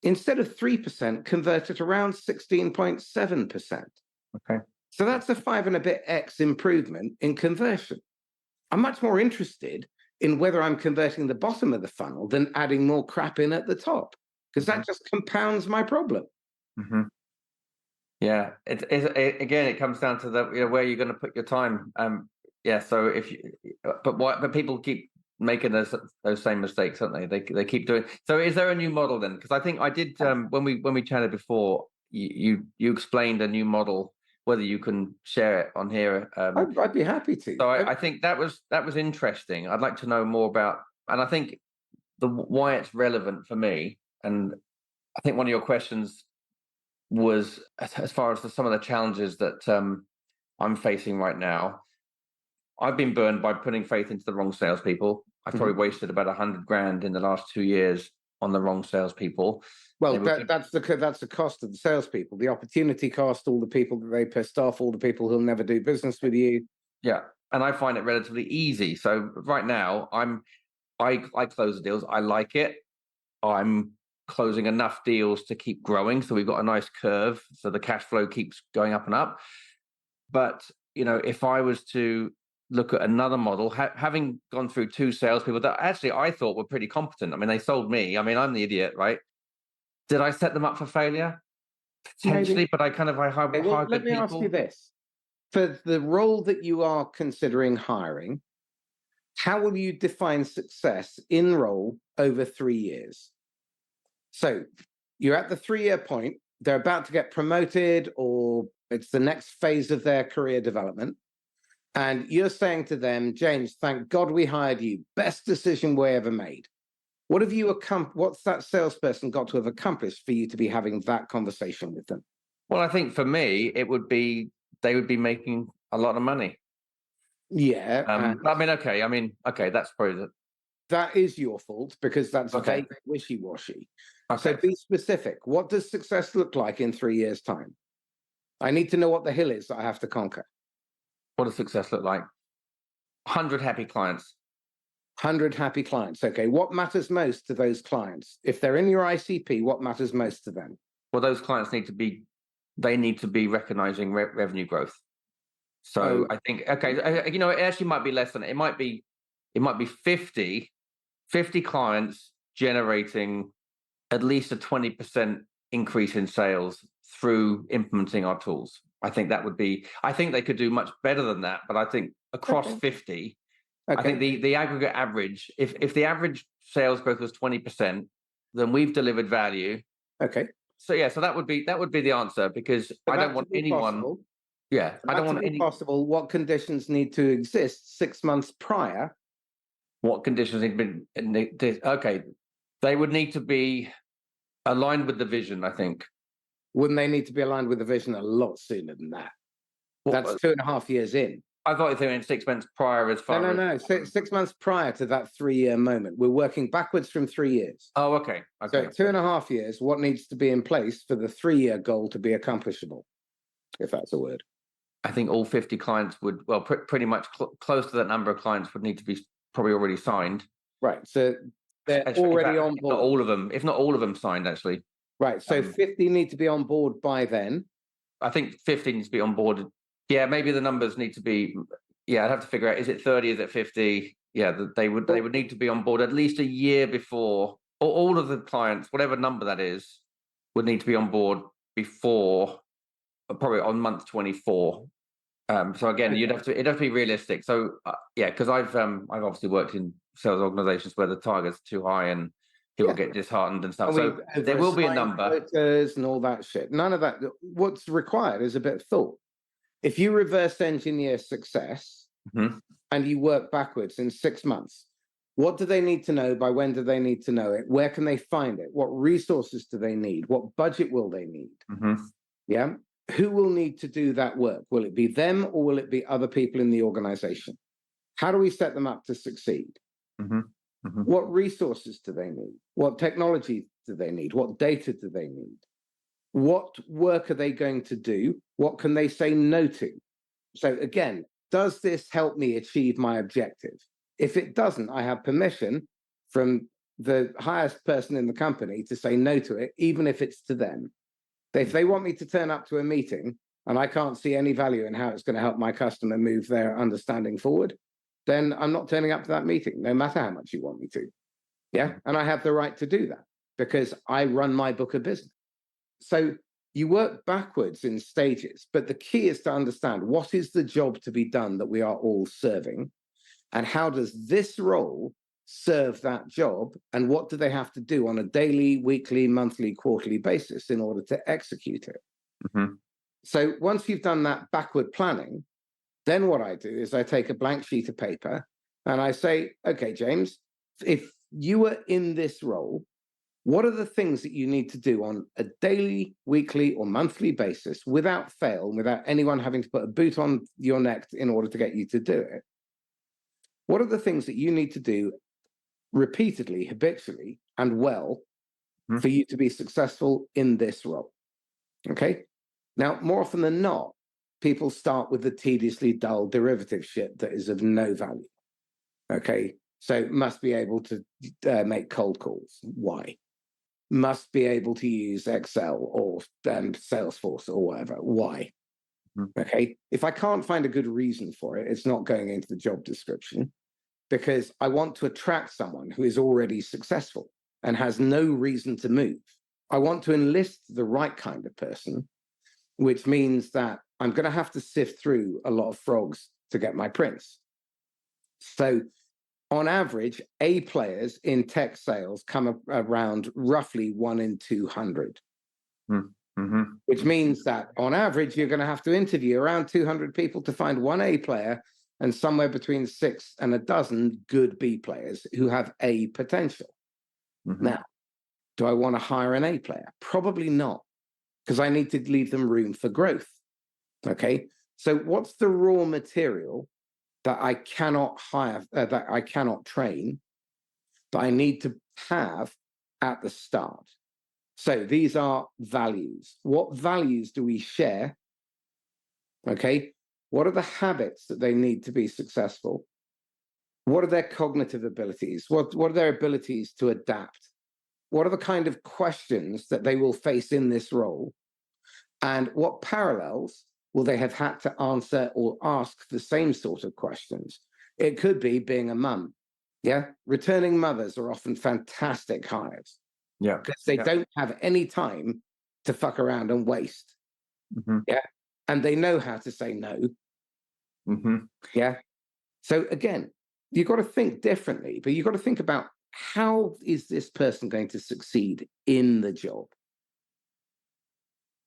instead of 3%, convert at around 16.7%. Okay. So that's a 5 and a bit X improvement in conversion. I'm much more interested in whether I'm converting the bottom of the funnel than adding more crap in at the top, because that just compounds my problem. Yeah, again, it comes down to where you're going to put your time. So but people keep making those same mistakes, don't they? They keep doing. So is there a new model then? Because I think I did when we chatted before, you explained a new model. Whether you can share it on here, I'd be happy to. So I think that was interesting. I'd like to know more about, and I think why it's relevant for me. And I think one of your questions was as far as some of the challenges that I'm facing right now. I've been burned by putting faith into the wrong salespeople. I've probably wasted about $100,000 in the last 2 years on the wrong salespeople. Well, that's the cost of the salespeople, the opportunity cost, all the people that they pissed off, all the people who'll never do business with you. Yeah, and I find it relatively easy. So right now, I close the deals. I like it. I'm closing enough deals to keep growing. So we've got a nice curve. So the cash flow keeps going up and up. But if I was to look at another model, having gone through 2 salespeople that actually I thought were pretty competent. I mean, they sold me. I mean, I'm the idiot, right? Did I set them up for failure? Potentially, Maybe. but I hired good people. Let me ask you this. For the role that you are considering hiring, how will you define success in role over 3 years? So you're at the 3-year point, they're about to get promoted or it's the next phase of their career development. And you're saying to them, James, thank God we hired you. Best decision we ever made. What's that salesperson got to have accomplished for you to be having that conversation with them? Well, I think for me, they would be making a lot of money. Yeah. Okay, that's probably that is your fault because that's okay. Wishy-washy. Okay. So be specific. What does success look like in 3 years' time? I need to know what the hill is that I have to conquer. What does success look like? 100 happy clients. 100 happy clients. Okay. What matters most to those clients? If they're in your ICP, what matters most to them? Well, those clients need to be recognizing revenue growth. So I think, okay, it actually might be less than it. It might be 50 clients generating at least a 20% increase in sales through implementing our tools. I think they could do much better than that, but I think across 50, I think the aggregate average, if the average sales growth was 20%, then we've delivered value. Okay. So that would be the answer, because I don't want anyone. Possible, Yeah, I don't want any. possible. What conditions need to exist 6 months prior? What conditions need been? Okay, they would need to be aligned with the vision, I think. Wouldn't they need to be aligned with the vision a lot sooner than that? Well, That's 2.5 years in. I thought they were in 6 months prior, as far as. No. 6 months prior to that 3-year moment. We're working backwards from 3 years. Oh, okay. So 2.5 years, what needs to be in place for the 3-year goal to be accomplishable, if that's a word? I think all 50 clients would, well, pretty much close to that number of clients would need to be probably already signed. Right. So they're already on board. Not all of them, if not all of them signed, actually. Right. So 50 need to be on board by then. I think 50 needs to be on board. Yeah, maybe the numbers need to be. Yeah, I'd have to figure out, is it 30, is it 50? Yeah, they would need to be on board at least a year before, or all of the clients, whatever number that is, would need to be on board before, probably on month 24. So again, it'd have to be realistic. So yeah, because I've obviously worked in sales organizations where the target's too high and people get disheartened and stuff. So there will be a number. And all that shit. None of that. What's required is a bit of thought. If you reverse engineer success and you work backwards in 6 months, what do they need to know? By when do they need to know it? Where can they find it? What resources do they need? What budget will they need? Yeah. Who will need to do that work? Will it be them, or will it be other people in the organization? How do we set them up to succeed? What resources do they need? What technology do they need? What data do they need? What work are they going to do? What can they say no to? So again, does this help me achieve my objective? If it doesn't, I have permission from the highest person in the company to say no to it, even if it's to them. If they want me to turn up to a meeting and I can't see any value in how it's going to help my customer move their understanding forward, then I'm not turning up to that meeting, no matter how much you want me to. Yeah. And I have the right to do that because I run my book of business. So you work backwards in stages, but the key is to understand what is the job to be done that we are all serving, and how does this role serve that job, and what do they have to do on a daily, weekly, monthly, quarterly basis in order to execute it. So once you've done that backward planning, then what I do is I take a blank sheet of paper and I say, okay, James, if you were in this role, what are the things that you need to do on a daily, weekly, or monthly basis without fail, without anyone having to put a boot on your neck in order to get you to do it? What are the things that you need to do repeatedly, habitually, and well for you to be successful in this role? Okay. Now, more often than not, people start with the tediously dull derivative shit that is of no value. Okay. So must be able to make cold calls. Why? Must be able to use Excel or Salesforce or whatever. Why? Okay. If I can't find a good reason for it, it's not going into the job description, because I want to attract someone who is already successful and has no reason to move. I want to enlist the right kind of person, which means that I'm going to have to sift through a lot of frogs to get my prince. So on average, A players in tech sales come around roughly 1 in 200, which means that on average, you're going to have to interview around 200 people to find one A player and somewhere between 6 and a dozen good B players who have A potential. Now, do I want to hire an A player? Probably not, because I need to leave them room for growth. Okay. So what's the raw material that I cannot hire, that I cannot train, that I need to have at the start? So these are values. What values do we share? Okay. What are the habits that they need to be successful? What are their cognitive abilities? What are their abilities to adapt? What are the kind of questions that they will face in this role? And what parallels will they have had to answer or ask the same sort of questions? It could be being a mum. Yeah. Returning mothers are often fantastic hires. Yeah. Because they don't have any time to fuck around and waste. Yeah. And they know how to say no. Yeah. So again, you've got to think differently, but you've got to think about, how is this person going to succeed in the job?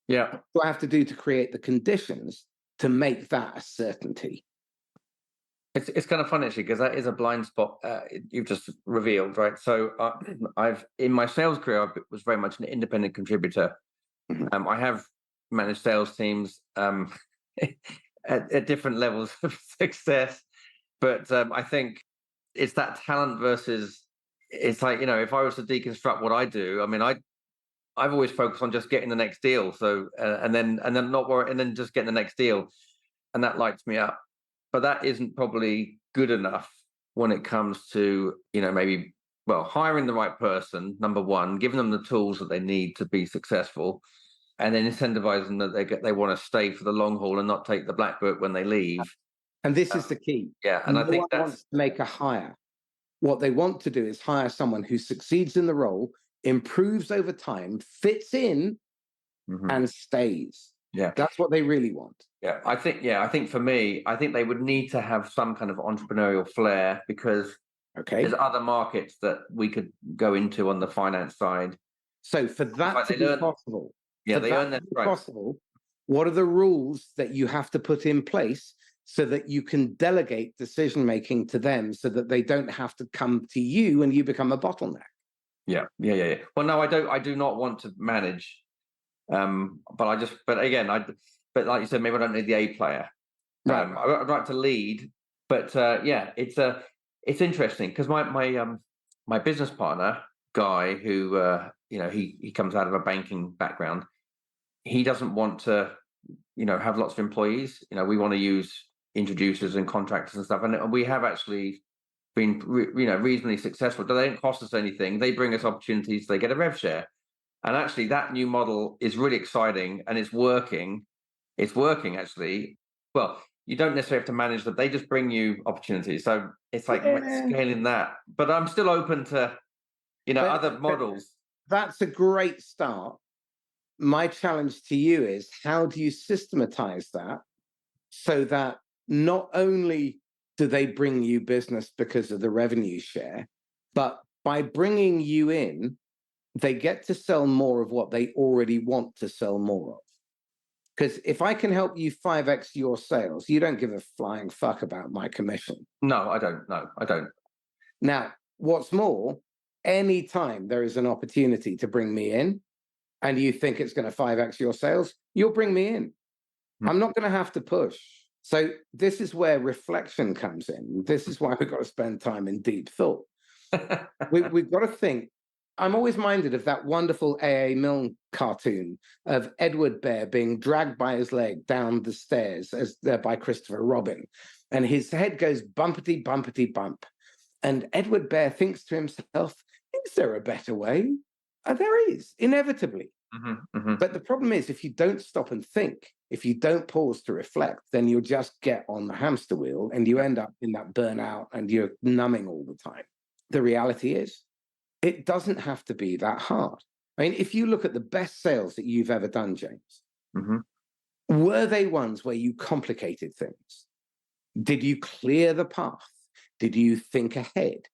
Yeah. What do I have to do to create the conditions to make that a certainty? It's kind of fun actually, because that is a blind spot you've just revealed, right? So I've in my sales career, I was very much an independent contributor. Mhm. I have managed sales teams at different levels of success, but I think it's that talent versus. It's like, if I was to deconstruct what I do, I mean, I've always focused on just getting the next deal. So and then not worry, and then just getting the next deal, and that lights me up. But that isn't probably good enough when it comes to, maybe, well, hiring the right person, number one, giving them the tools that they need to be successful, and then incentivizing that they want to stay for the long haul and not take the black book when they leave. And this is the key. Yeah, and I No think one that's wants to make a hire. What they want to do is hire someone who succeeds in the role, improves over time, fits in, mhm. and stays. Yeah. That's what they really want. Yeah, I think for me, I think they would need to have some kind of entrepreneurial flair, because there's Okay. other markets that we could go into on the finance side. So for It's that like to they be learn, possible, yeah, they earn their stripes. what are the rules that you have to put in place so that you can delegate decision making to them so that they don't have to come to you and you become a bottleneck? Yeah. Well, no, I do not want to manage. But again, but like you said, maybe I don't need the A player. Right. I'd like to lead, but yeah, it's interesting because my business partner Guy, who he comes out of a banking background, he doesn't want to have lots of employees. We want to use introducers and contractors and stuff, and we have actually been reasonably successful. They don't cost us anything. They bring us opportunities. They get a rev share, and actually that new model is really exciting and it's working. It's working actually. Well, you don't necessarily have to manage that. They just bring you opportunities. So it's like Yeah. scaling that. But I'm still open to But other models. that's a great start. My challenge to you is, how do you systematize that so that not only do they bring you business because of the revenue share, but by bringing you in, they get to sell more of what they already want to sell more of. Because if I can help you 5x your sales, you don't give a flying fuck about my commission. No, I don't. No, I don't. Now, what's more, anytime there is an opportunity to bring me in and you think it's going to 5x your sales, you'll bring me in. I'm not going to have to push. So this is where reflection comes in. This is why we've got to spend time in deep thought. We've got to think. I'm always minded of that wonderful A.A. Milne cartoon of Edward Bear being dragged by his leg down the stairs by Christopher Robin. And his head goes bumpety, bumpety, bump. And Edward Bear thinks to himself, is there a better way? There is, inevitably. But the problem is, if you don't stop and think, if you don't pause to reflect, then you'll just get on the hamster wheel and you end up in that burnout and you're numbing all the time. The reality is, it doesn't have to be that hard. I mean, if you look at the best sales that you've ever done, James, were they ones where you complicated things? Did you clear the path? Did you think ahead?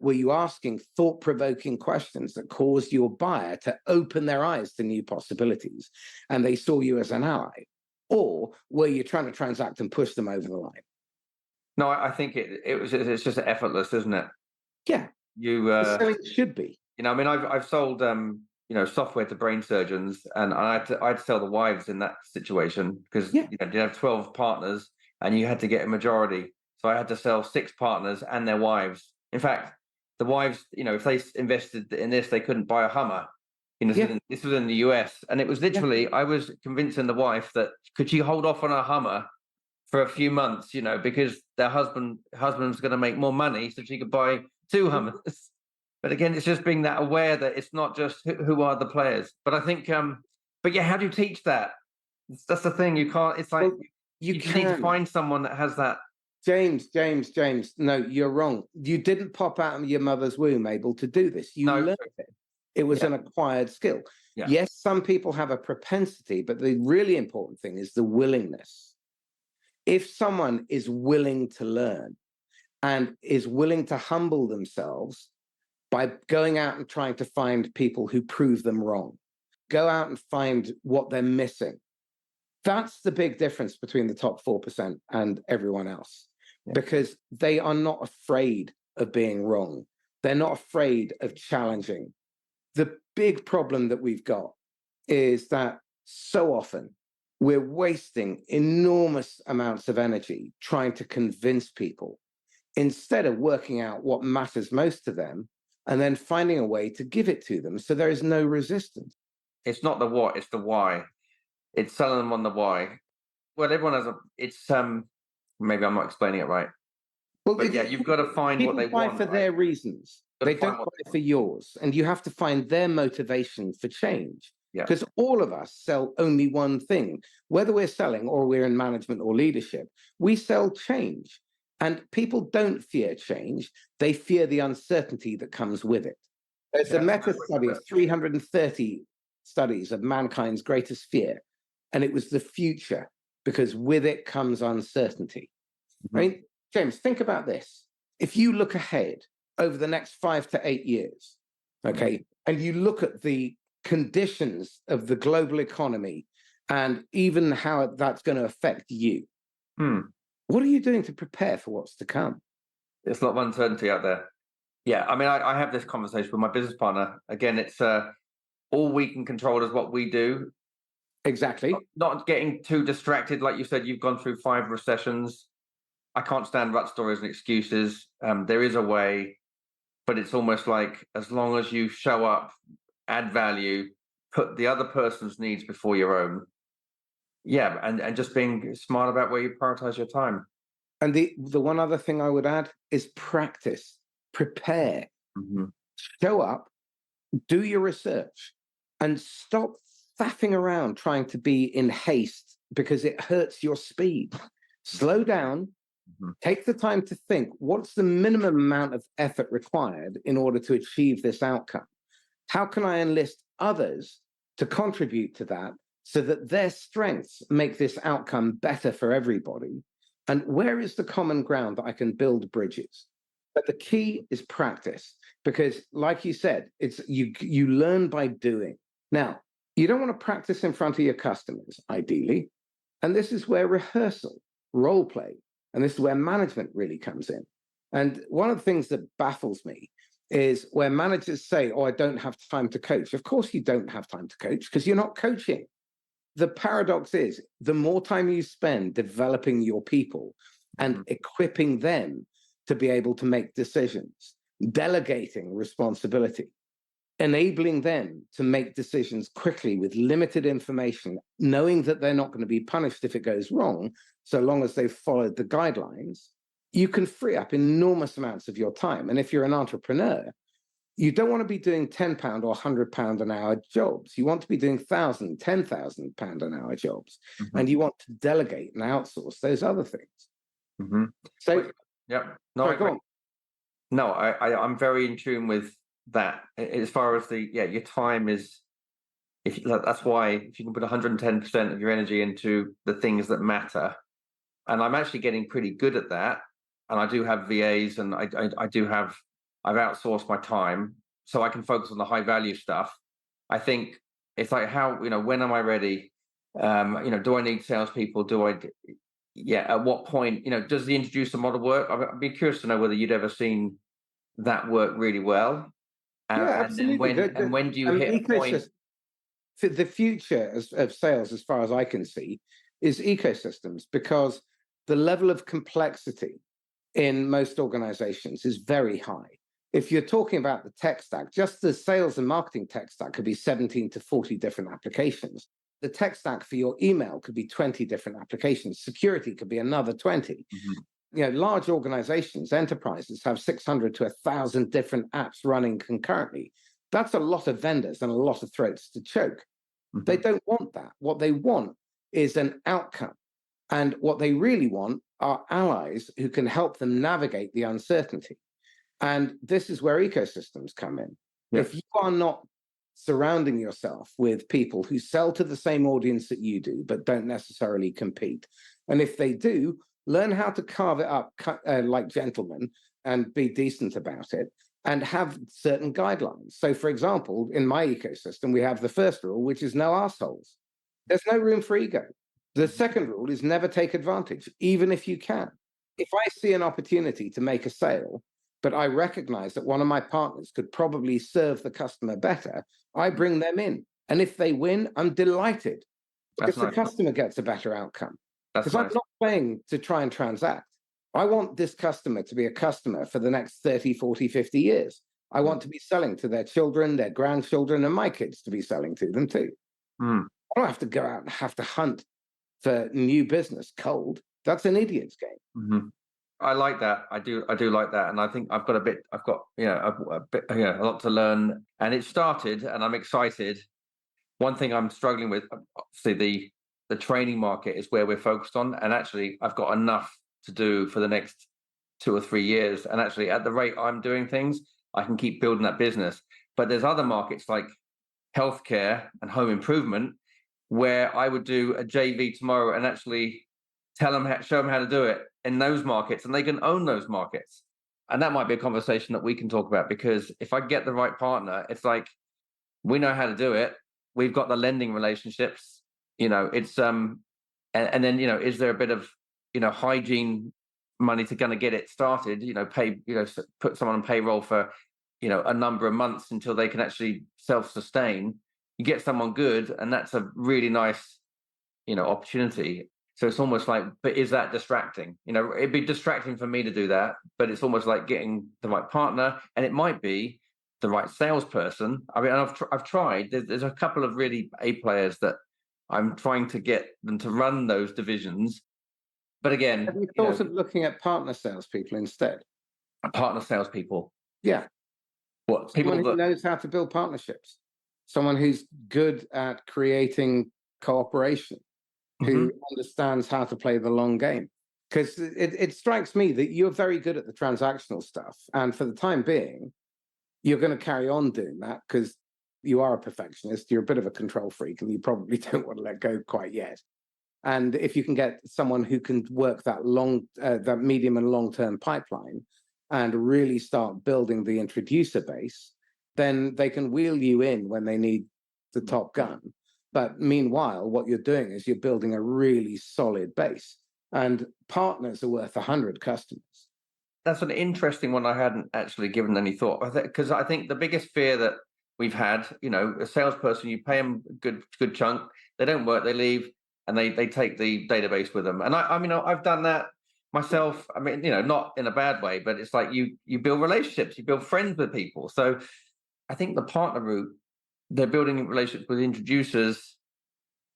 Were you asking thought-provoking questions that caused your buyer to open their eyes to new possibilities and they saw you as an ally? Or were you trying to transact and push them over the line? No, I think it's just effortless, isn't it? Yeah. You So it should be. I mean, I've sold software to brain surgeons, and I had to sell the wives in that situation because you have 12 partners and you had to get a majority. So I had to sell 6 partners and their wives. In fact, the wives, if they invested in this, they couldn't buy a Hummer. This was in the US, and it was literally I was convincing the wife that could she hold off on a Hummer for a few months, because their husband was going to make more money, so she could buy 2 Hummers. But again, it's just being that aware that it's not just who are the players. But I think, but yeah, how do you teach that? That's the thing. You can't. It's like you need to find someone that has that. James. No, you're wrong. You didn't pop out of your mother's womb able to do this. You learned it. It was an acquired skill. Yeah. Yes, some people have a propensity, but the really important thing is the willingness. If someone is willing to learn and is willing to humble themselves by going out and trying to find people who prove them wrong, go out and find what they're missing. That's the big difference between the top 4% and everyone else, because they are not afraid of being wrong. They're not afraid of challenging. The big problem that we've got is that so often we're wasting enormous amounts of energy trying to convince people instead of working out what matters most to them and then finding a way to give it to them so there is no resistance. It's not the what, it's the why. It's selling them on the why. Well, everyone has maybe I'm not explaining it right. Well, but yeah, you've got to find what they buy want. for their reasons. They don't buy for yours. And you have to find their motivation for change. Because all of us sell only one thing. Whether we're selling or we're in management or leadership, we sell change. And people don't fear change. They fear the uncertainty that comes with it. There's a meta-study of 330 studies of mankind's greatest fear. And it was the future, because with it comes uncertainty. I mean, James, think about this. If you look ahead over the next 5 to 8 years, okay, and you look at the conditions of the global economy and even how that's going to affect you, what are you doing to prepare for what's to come? There's a lot of uncertainty out there. Yeah, I mean, I have this conversation with my business partner. Again, it's all we can control is what we do. Exactly. Not getting too distracted. Like you said, you've gone through 5 recessions. I can't stand rut stories and excuses. There is a way, but it's almost like as long as you show up, add value, put the other person's needs before your own. Yeah, and just being smart about where you prioritize your time. And the one other thing I would add is practice, prepare, show up, do your research, and stop faffing around trying to be in haste because it hurts your speed. Slow down, take the time to think, what's the minimum amount of effort required in order to achieve this outcome? How can I enlist others to contribute to that so that their strengths make this outcome better for everybody? And where is the common ground that I can build bridges? But the key is practice, because like you said, it's you learn by doing. Now, you don't want to practice in front of your customers, ideally. And this is where rehearsal, role play, and this is where management really comes in. And one of the things that baffles me is where managers say, oh, I don't have time to coach. Of course you don't have time to coach because you're not coaching. The paradox is the more time you spend developing your people and equipping them to be able to make decisions, delegating responsibility, enabling them to make decisions quickly with limited information, knowing that they're not going to be punished if it goes wrong, so long as they've followed the guidelines, you can free up enormous amounts of your time. And if you're an entrepreneur, you don't want to be doing £10 or £100 an hour jobs. You want to be doing £1,000, £10,000 an hour jobs. And you want to delegate and outsource those other things. So, I'm very in tune with that. As far as your time is, that's why if you can put 110% of your energy into the things that matter, and I'm actually getting pretty good at that. And I do have VAs, and I've outsourced my time so I can focus on the high value stuff. I think it's like, when am I ready? Do I need salespeople? At what point, does the introducer model work? I'd be curious to know whether you'd ever seen that work really well. Absolutely. And when do you hit a point? The future of sales, as far as I can see, is ecosystems, because the level of complexity in most organizations is very high. If you're talking about the tech stack, just the sales and marketing tech stack could be 17 to 40 different applications. The tech stack for your email could be 20 different applications. Security could be another 20. Large organizations, enterprises have 600 to 1,000 different apps running concurrently. That's a lot of vendors and a lot of throats to choke. They don't want that. What they want is an outcome. And what they really want are allies who can help them navigate the uncertainty. And this is where ecosystems come in. If you are not surrounding yourself with people who sell to the same audience that you do, but don't necessarily compete, and if they do, learn how to carve it up like gentlemen and be decent about it and have certain guidelines. So, for example, in my ecosystem, we have the first rule, which is no assholes. There's no room for ego. The second rule is never take advantage, even if you can. If I see an opportunity to make a sale, but I recognize that one of my partners could probably serve the customer better, I bring them in. And if they win, I'm delighted because That's nice. the customer gets a better outcome. That's Because nice. I'm not playing to try and transact. I want this customer to be a customer for the next 30, 40, 50 years. I want to be selling to their children, their grandchildren, and my kids to be selling to them too. Mm. I don't have to go out and have to hunt for new business cold. That's an idiot's game. Mm-hmm. I like that. I do like that, and I think I've got a lot to learn. And it started, and I'm excited. One thing I'm struggling with, obviously, the training market is where we're focused on, and actually, I've got enough to do for the next 2 or 3 years. And actually, at the rate I'm doing things, I can keep building that business. But there's other markets like healthcare and home improvement where I would do a JV tomorrow and actually show them how to do it in those markets, and they can own those markets. And that might be a conversation that we can talk about, because if I get the right partner, it's like, we know how to do it. We've got the lending relationships, it's and then, is there a bit of, hygiene money to kind of get it started, put someone on payroll for, a number of months until they can actually self-sustain. You get someone good, and that's a really nice, opportunity. So it's almost like, but is that distracting? It'd be distracting for me to do that, but it's almost like getting the right partner, and it might be the right salesperson. I mean, I've tried. There's a couple of really A players that I'm trying to get them to run those divisions. But again, have you thought of looking at partner salespeople instead? Partner salespeople. Yeah. What Someone who knows how to build partnerships, someone who's good at creating cooperation, who understands how to play the long game. Because it strikes me that you're very good at the transactional stuff. And for the time being, you're going to carry on doing that because you are a perfectionist. You're a bit of a control freak, and you probably don't want to let go quite yet. And if you can get someone who can work that medium and long-term pipeline and really start building the introducer base, then they can wheel you in when they need the top gun. But meanwhile, what you're doing is you're building a really solid base, and partners are worth 100 customers. That's an interesting one. I hadn't actually given any thought, because I think the biggest fear that we've had, a salesperson, you pay them a good chunk, they don't work, they leave, and they take the database with them. And I mean, I've done that myself. I mean, not in a bad way, but it's like you build relationships, you build friends with people. So I think the partner route, they're building relationships with introducers.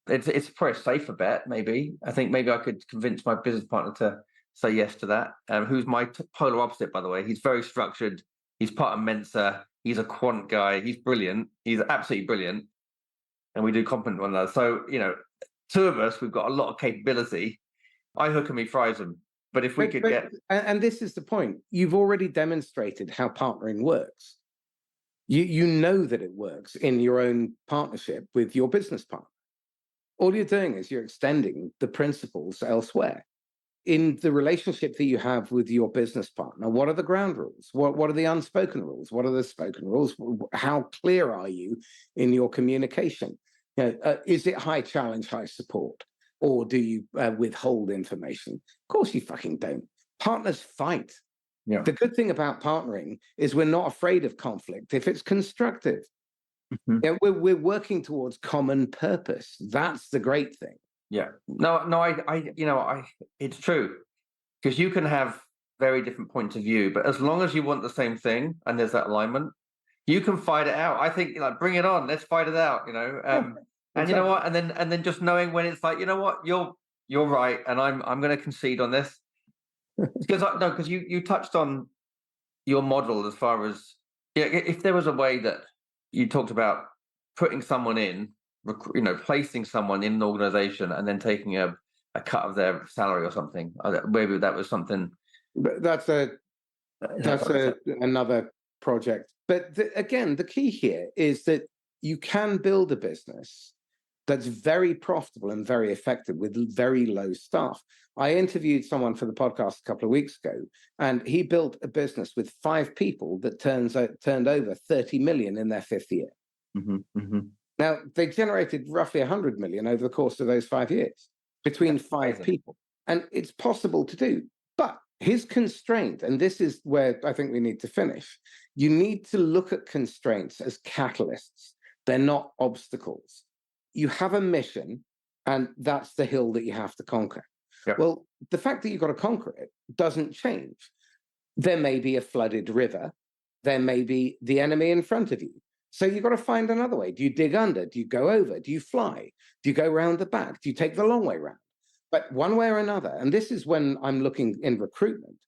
It's probably a safer bet, maybe. I think maybe I could convince my business partner to say yes to that. Who's my polar opposite, by the way. He's very structured. He's part of Mensa. He's a quant guy. He's brilliant. He's absolutely brilliant. And we do complement one another. So, two of us, we've got a lot of capability. I hook him, he fries him. But if we could get... And this is the point. You've already demonstrated how partnering works. You know that it works in your own partnership with your business partner. All you're doing is you're extending the principles elsewhere. In the relationship that you have with your business partner, what are the ground rules? What are the unspoken rules? What are the spoken rules? How clear are you in your communication? Is it high challenge, high support? Or do you withhold information? Of course you fucking don't. Partners fight. Yeah. The good thing about partnering is we're not afraid of conflict if it's constructive. We're working towards common purpose. That's the great thing. Yeah. No, I it's true, because you can have very different points of view, but as long as you want the same thing and there's that alignment, you can fight it out. I think, bring it on, let's fight it out, Exactly. And you know what, and then just knowing when it's like, you know what, you're right, and I'm going to concede on this, because you touched on your model as far as, if there was a way that you talked about putting someone in, placing someone in an organization and then taking a cut of their salary or something. Maybe that was something. But that's another project. But again, the key here is that you can build a business that's very profitable and very effective with very low staff. I interviewed someone for the podcast a couple of weeks ago, and he built a business with 5 people that turned over 30 million in their 5th year. Now, they generated roughly 100 million over the course of those 5 years between 5 people. And it's possible to do. But his constraint, and this is where I think we need to finish, you need to look at constraints as catalysts. They're not obstacles. You have a mission, and that's the hill that you have to conquer. Yep. Well, the fact that you've got to conquer it doesn't change. There may be a flooded river. There may be the enemy in front of you. So you've got to find another way. Do you dig under? Do you go over? Do you fly? Do you go around the back? Do you take the long way around? But one way or another, and this is when I'm looking in recruitment,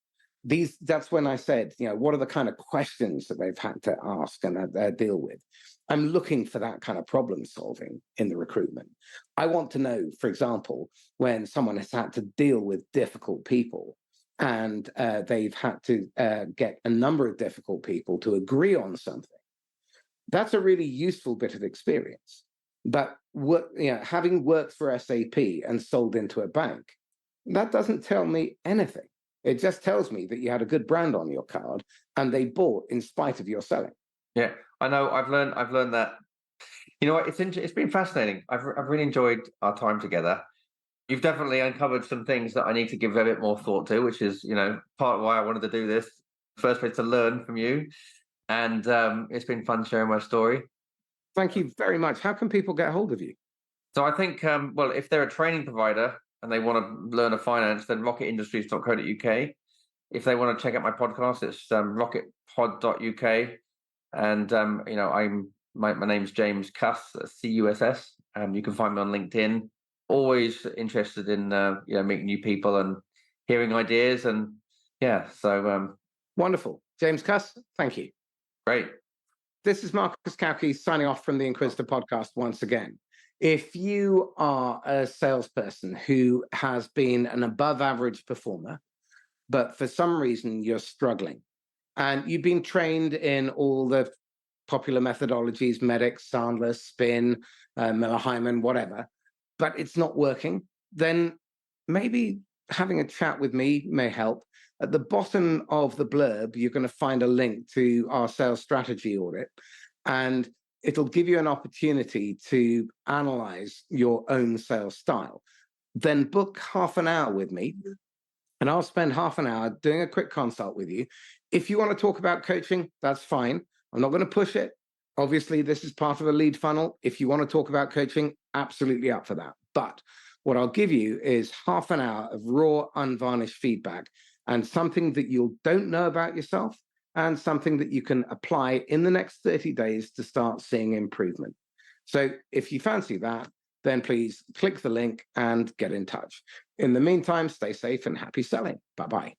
that's when I said, what are the kind of questions that they've had to ask and deal with? I'm looking for that kind of problem solving in the recruitment. I want to know, for example, when someone has had to deal with difficult people and they've had to get a number of difficult people to agree on something. That's a really useful bit of experience. But having worked for SAP and sold into a bank, that doesn't tell me anything. It just tells me that you had a good brand on your card and they bought in spite of your selling. Yeah, I know. I've learned that. You know what? It's been fascinating. I've really enjoyed our time together. You've definitely uncovered some things that I need to give a bit more thought to, which is, part of why I wanted to do this. First place to learn from you. And it's been fun sharing my story. Thank you very much. How can people get hold of you? So I think, if they're a training provider and they want to learn a finance, then rocketindustries.co.uk. If they want to check out my podcast, it's rocketpod.uk. And, my name's James Cuss, Cuss. You can find me on LinkedIn. Always interested in, meeting new people and hearing ideas. And Wonderful. James Cuss, thank you. Great. This is Marcus Kauke signing off from the Inquisitor podcast once again. If you are a salesperson who has been an above average performer, but for some reason you're struggling, and you've been trained in all the popular methodologies, MEDDIC, Sandler, Spin, Miller-Hyman, whatever, but it's not working, then maybe having a chat with me may help. At the bottom of the blurb, you're going to find a link to our sales strategy audit, and it'll give you an opportunity to analyze your own sales style. Then book half an hour with me, and I'll spend half an hour doing a quick consult with you. If you want to talk about coaching, that's fine. I'm not going to push it. Obviously, this is part of a lead funnel. If you want to talk about coaching, absolutely up for that. But what I'll give you is half an hour of raw, unvarnished feedback and something that you don't know about yourself and something that you can apply in the next 30 days to start seeing improvement. So if you fancy that, then please click the link and get in touch. In the meantime, stay safe and happy selling. Bye-bye.